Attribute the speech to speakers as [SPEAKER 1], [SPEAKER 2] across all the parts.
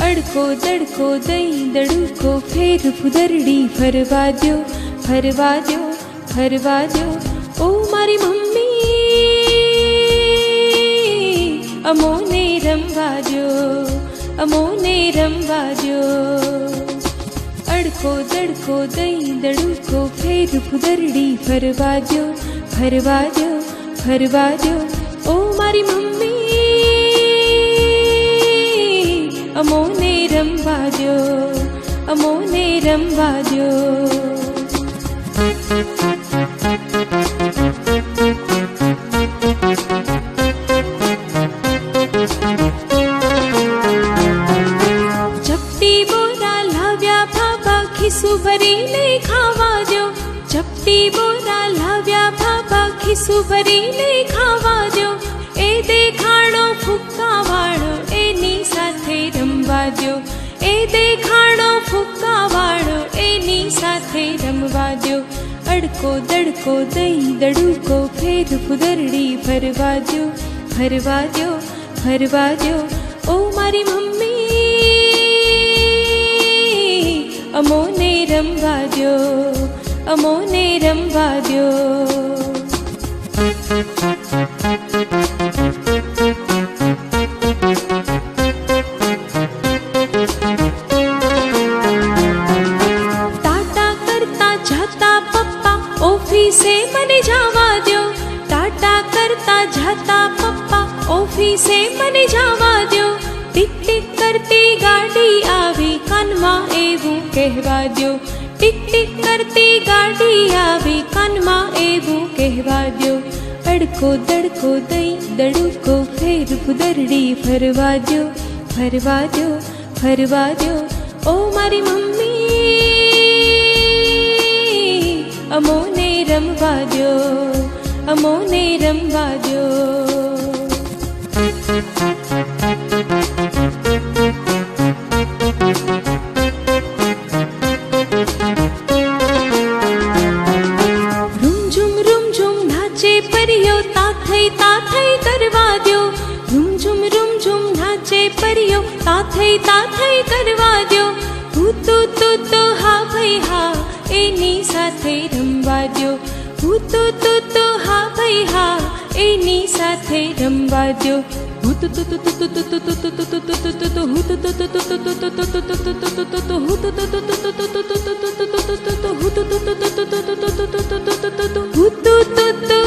[SPEAKER 1] અડકો દડકો દઈ દડુકો ફેર ફુદરડી ફરવા દ્યો, ફરવા દ્યો, ફરવા દ્યો. ઓ મારી મમ્મી અમોને રમવા દ્યો, અમોને રમવા દ્યો. અડકો દડકો દઈ દડુકો ફેર ફુદરડી ફરવા દ્યો, ફરવા દ્યો, ફરવા દ્યો. ઓ મારી મમ્મી અમોને રમવા દ્યો, અમોને રમવા દ્યો. ચપટી બોરા લાવ્યા બાબા ખિસ્સું ભરીને ખાવા દ્યો, ચપટી બોરા લાવ્યા બાબા ખિસ્સું ભરીને ખાવા દ્યો. એ દેખાડો ફૂક્કા વાળો એની સાથે રમવા દ્યો, એ દેખાડો ફૂક્કા વાળો એની સાથે રમવા દ્યો. અડકો દડકો દઈ દડુકો ફેર ફુદરડી ફરવા દ્યો, ફરવા દ્યો, ફરવા દ્યો. ઓ મારી મમ્મી અમોને રમવા દ્યો, અમોને રમવા દ્યો. ટાટા કરતા જાતા પપ્પા ઓફિસે મને જવા દ્યો, ટાટા કરતા જાતા પપ્પા ઓફિસે મને જવા દ્યો. ટીક ટીક કરતી ગાડી આવી કાનમાં એવું કહેવા દ્યો, ટીક ટીક કરતી ગાડી આવી કાનમાં એવું કહેવા દ્યો. અડકો દડકો દઈ દડુકો ફેર ફુદરડી ફરવા દ્યો, ફરવા દ્યો, ફરવા દ્યો. ઓ મારી મમ્મી અમોને રમવા દ્યો, અમોને રમવા દ્યો. રૂમઝુમ રૂમઝુમ નાચે પરિયો તાથઈ તાથઈ કરવા દ્યો, રૂમઝુમ રૂમઝુમ નાચે પરિયો તાથઈ તાથઈ કરવા દ્યો. હું તો હા ભાઈ હા એની સાથે રમવા દ્યો, હું તો હા ભાઈ હા એની સાથે રમવા દ્યો.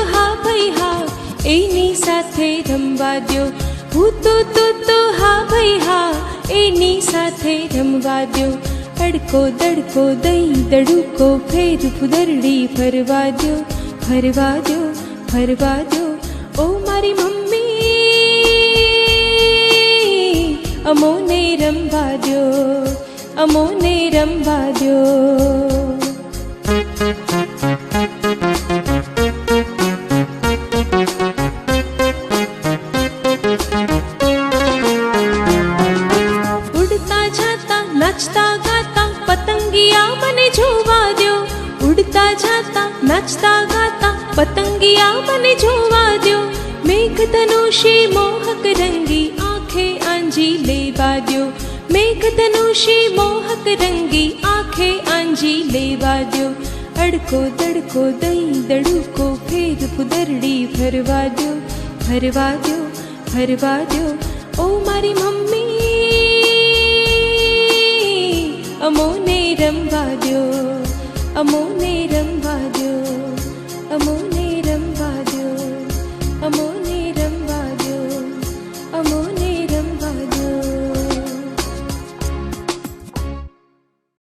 [SPEAKER 1] હા ભાઈ હા એની સાથે રમવા દ્યો, હું તો હા ભાઈ હા એની સાથે રમવા દ્યો. અડકો દડકો દઈ દડુકો ફેર ફુદરડી ફરવા દ્યો, ફરવા દ્યો, ફરવા દ્યો. ઓ મારી મમ્મી અમોને રમવા દ્યો, અમોને રમવા દ્યો. ઉડતા જાતા નાચતા ગાતા પતંગિયા મને જોવા દ્યો, ઉડતા જાતા નાચતા ગાતા પતંગિયા મને જોવા દ્યો. મેઘધનુષી મોહક રંગી આંખે આંજી લેવા દ્યો, મેઘધનુષી મોહક રંગી આંખે આંજી લેવા દ્યો. અડકો દડકો દઈ દડુકો ફેર ફુદરડી ફરવા દ્યો, ફરવા દ્યો, ફરવા દ્યો. ઓ મારી મમ્મી અમોને રમવા